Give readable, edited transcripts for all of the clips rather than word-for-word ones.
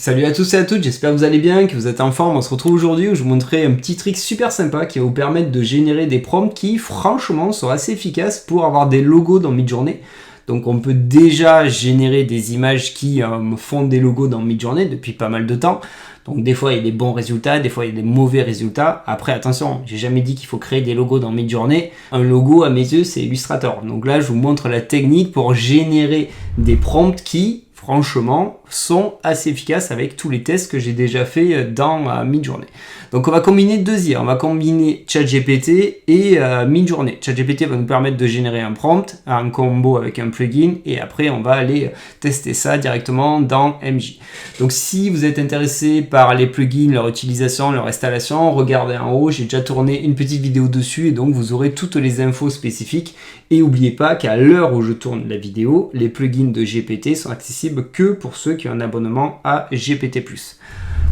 Salut à tous et à toutes, j'espère que vous allez bien, que vous êtes en forme. On se retrouve aujourd'hui où je vous montrerai un petit trick super sympa qui va vous permettre de générer des prompts qui franchement sont assez efficaces pour avoir des logos dans Midjourney. Donc on peut déjà générer des images qui font des logos dans Midjourney depuis pas mal de temps. Donc des fois il y a des bons résultats, des fois il y a des mauvais résultats. Après attention, j'ai jamais dit qu'il faut créer des logos dans Midjourney. Un logo à mes yeux c'est Illustrator. Donc là je vous montre la technique pour générer des prompts qui franchement sont assez efficaces avec tous les tests que j'ai déjà fait dans Midjourney. Donc on va combiner deux IA, on va combiner ChatGPT et Midjourney. ChatGPT va nous permettre de générer un prompt, un combo avec un plugin, et après on va aller tester ça directement dans MJ. Donc si vous êtes intéressé par les plugins, leur utilisation, leur installation, regardez en haut, j'ai déjà tourné une petite vidéo dessus et donc vous aurez toutes les infos spécifiques. Et n'oubliez pas qu'à l'heure où je tourne la vidéo, les plugins de GPT sont accessibles que pour ceux qui ont un abonnement à GPT+.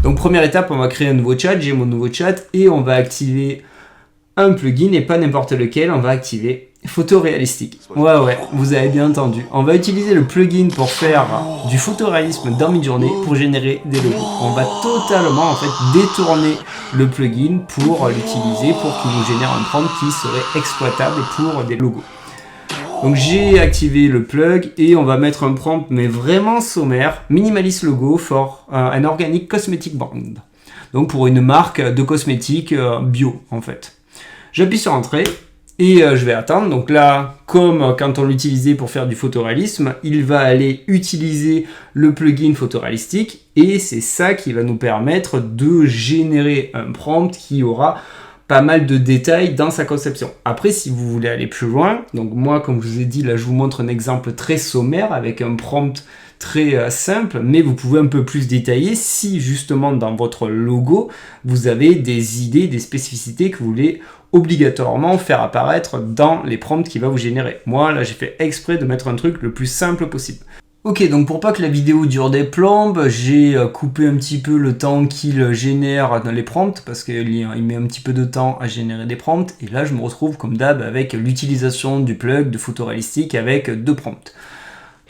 Donc première étape, on va créer un nouveau chat, j'ai mon nouveau chat et on va activer un plugin et pas n'importe lequel, on va activer photoréalistique. Ouais, vous avez bien entendu. On va utiliser le plugin pour faire du photoréalisme dans Midjourney pour générer des logos. On va totalement en fait détourner le plugin pour l'utiliser pour qu'il nous génère un prompt qui serait exploitable pour des logos. Donc j'ai activé le plug et on va mettre un prompt mais vraiment sommaire, minimalist logo for an organic cosmetic brand. Donc pour une marque de cosmétiques bio en fait. J'appuie sur entrée et je vais attendre. Donc là, comme quand on l'utilisait pour faire du photoréalisme, il va aller utiliser le plugin photoréalistique et c'est ça qui va nous permettre de générer un prompt qui aura pas mal de détails dans sa conception. Après, si vous voulez aller plus loin, donc moi, comme je vous ai dit, là, je vous montre un exemple très sommaire avec un prompt très simple, mais vous pouvez un peu plus détailler si justement dans votre logo, vous avez des idées, des spécificités que vous voulez obligatoirement faire apparaître dans les prompts qu'il va vous générer. Moi, là, j'ai fait exprès de mettre un truc le plus simple possible. Ok, donc pour pas que la vidéo dure des plombes, j'ai coupé un petit peu le temps qu'il génère dans les prompts parce qu'il met un petit peu de temps à générer des prompts et là je me retrouve comme d'hab avec l'utilisation du plug de photoréalistique avec deux prompts.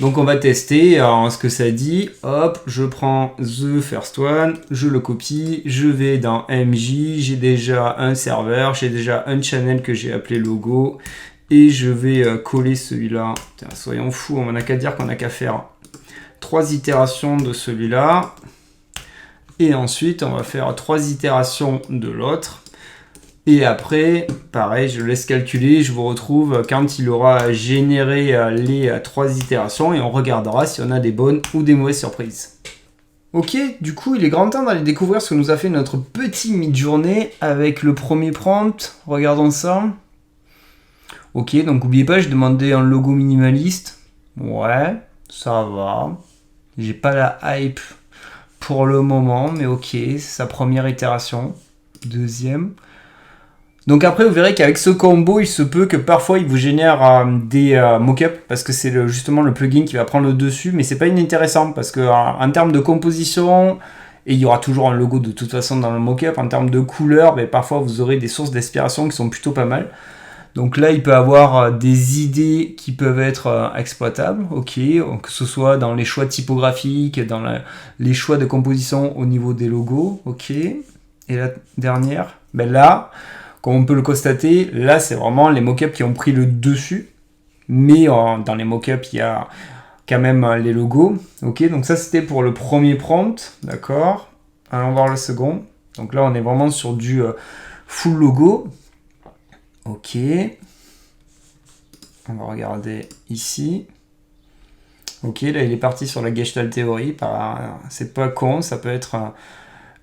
Donc on va tester ce que ça dit. Hop, je prends the first one, je le copie, je vais dans MJ, j'ai déjà un serveur, j'ai déjà un channel que j'ai appelé logo. Et je vais coller celui-là. Soyons fous, on n'a qu'à dire qu'on n'a qu'à faire 3 itérations de celui-là. Et ensuite, on va faire 3 itérations de l'autre. Et après, pareil, je laisse calculer. Je vous retrouve quand il aura généré les 3 itérations. Et on regardera si on a des bonnes ou des mauvaises surprises. Ok, du coup, il est grand temps d'aller découvrir ce que nous a fait notre petit Midjourney avec le premier prompt. Regardons ça. Ok, donc n'oubliez pas, je demandais un logo minimaliste. Ouais, ça va. J'ai pas la hype pour le moment, mais ok, c'est sa première itération. Deuxième. Donc après, vous verrez qu'avec ce combo, il se peut que parfois il vous génère des mock-ups parce que c'est justement le plugin qui va prendre le dessus, mais c'est pas inintéressant parce que en termes de composition, et il y aura toujours un logo de toute façon dans le mock-up, en termes de couleur, parfois vous aurez des sources d'inspiration qui sont plutôt pas mal. Donc là, il peut avoir des idées qui peuvent être exploitables, ok, que ce soit dans les choix typographiques, dans les choix de composition au niveau des logos, ok. Et la dernière, là, comme on peut le constater, là, c'est vraiment les mock-ups qui ont pris le dessus, mais dans les mock-ups, il y a quand même les logos, ok. Donc ça, c'était pour le premier prompt, d'accord. Allons voir le second. Donc là, on est vraiment sur du full logo. Ok, on va regarder ici. Ok, là il est parti sur la Gestalt théorie. C'est pas con, ça peut être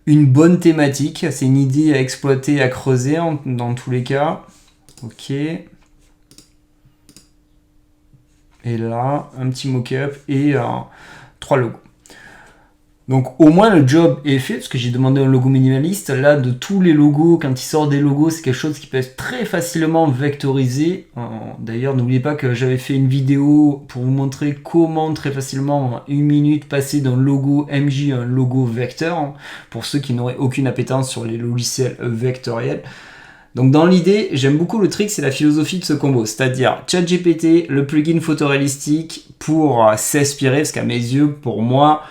une bonne thématique. C'est une idée à exploiter, à creuser dans tous les cas. Ok. Et là, un petit mock-up et 3 logos. Donc au moins le job est fait, parce que j'ai demandé un logo minimaliste. Là, de tous les logos, quand il sort des logos, c'est quelque chose qui peut être très facilement vectorisé. D'ailleurs, n'oubliez pas que j'avais fait une vidéo pour vous montrer comment très facilement, en 1 minute, passer d'un logo MJ à un logo vecteur, pour ceux qui n'auraient aucune appétence sur les logiciels vectoriels. Donc dans l'idée, j'aime beaucoup le trick, c'est la philosophie de ce combo, c'est-à-dire ChatGPT, le plugin photoréalistique pour s'inspirer, parce qu'à mes yeux, pour moi,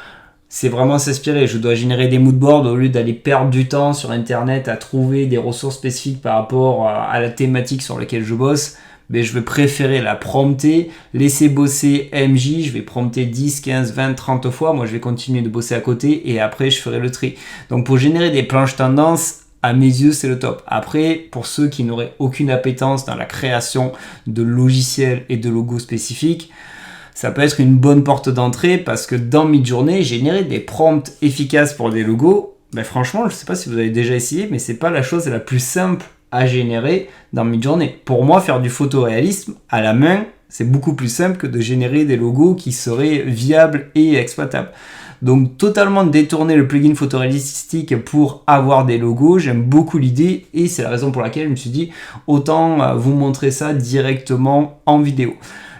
c'est vraiment s'inspirer. Je dois générer des moodboards au lieu d'aller perdre du temps sur internet à trouver des ressources spécifiques par rapport à la thématique sur laquelle je bosse. Mais je vais préférer la prompter, laisser bosser MJ, je vais prompter 10, 15, 20, 30 fois, moi je vais continuer de bosser à côté et après je ferai le tri. Donc pour générer des planches tendances, à mes yeux c'est le top. Après, pour ceux qui n'auraient aucune appétence dans la création de logiciels et de logos spécifiques, ça peut être une bonne porte d'entrée parce que dans Midjourney, générer des prompts efficaces pour des logos, ben franchement, je ne sais pas si vous avez déjà essayé, mais c'est pas la chose la plus simple à générer dans Midjourney. Pour moi, faire du photoréalisme à la main, c'est beaucoup plus simple que de générer des logos qui seraient viables et exploitables. Donc totalement détourner le plugin photoréalistique pour avoir des logos, j'aime beaucoup l'idée et c'est la raison pour laquelle je me suis dit autant vous montrer ça directement en vidéo.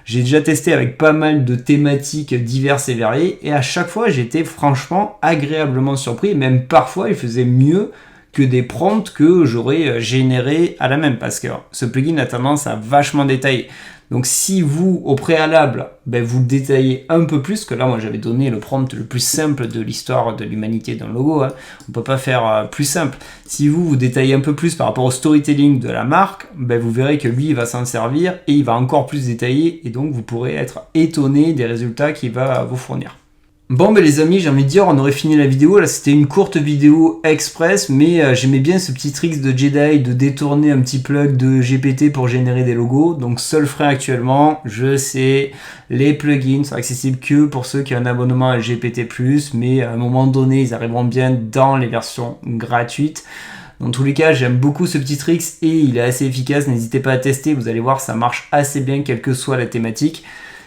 J'ai déjà testé avec pas mal de thématiques diverses et variées et à chaque fois j'étais franchement agréablement surpris, même parfois il faisait mieux que des prompts que j'aurais générés à la même parce que ce plugin a tendance à vachement détailler. Donc si vous, au préalable, vous détaillez un peu plus, que là moi j'avais donné le prompt le plus simple de l'histoire de l'humanité d'un logo, on ne peut pas faire plus simple. Si vous détaillez un peu plus par rapport au storytelling de la marque, vous verrez que lui il va s'en servir et il va encore plus détailler et donc vous pourrez être étonné des résultats qu'il va vous fournir. Bon les amis, j'ai envie de dire, on aurait fini la vidéo, là c'était une courte vidéo express, mais j'aimais bien ce petit trick de Jedi de détourner un petit plug de GPT pour générer des logos, donc seul frein actuellement, je sais, les plugins sont accessibles que pour ceux qui ont un abonnement à GPT+, mais à un moment donné ils arriveront bien dans les versions gratuites. Dans tous les cas, j'aime beaucoup ce petit trick et il est assez efficace, n'hésitez pas à tester, vous allez voir ça marche assez bien quelle que soit la thématique.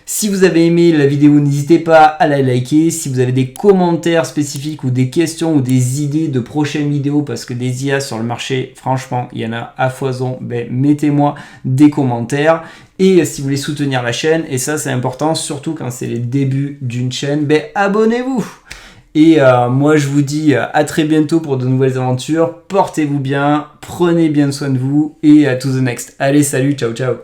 Si vous avez aimé la vidéo, n'hésitez pas à la liker. Si vous avez des commentaires spécifiques ou des questions ou des idées de prochaines vidéos, parce que des IA sur le marché, franchement, il y en a à foison, mettez-moi des commentaires. Et si vous voulez soutenir la chaîne, et ça c'est important, surtout quand c'est les débuts d'une chaîne, abonnez-vous. Et moi je vous dis à très bientôt pour de nouvelles aventures. Portez-vous bien, prenez bien soin de vous et to the next. Allez, salut, ciao ciao.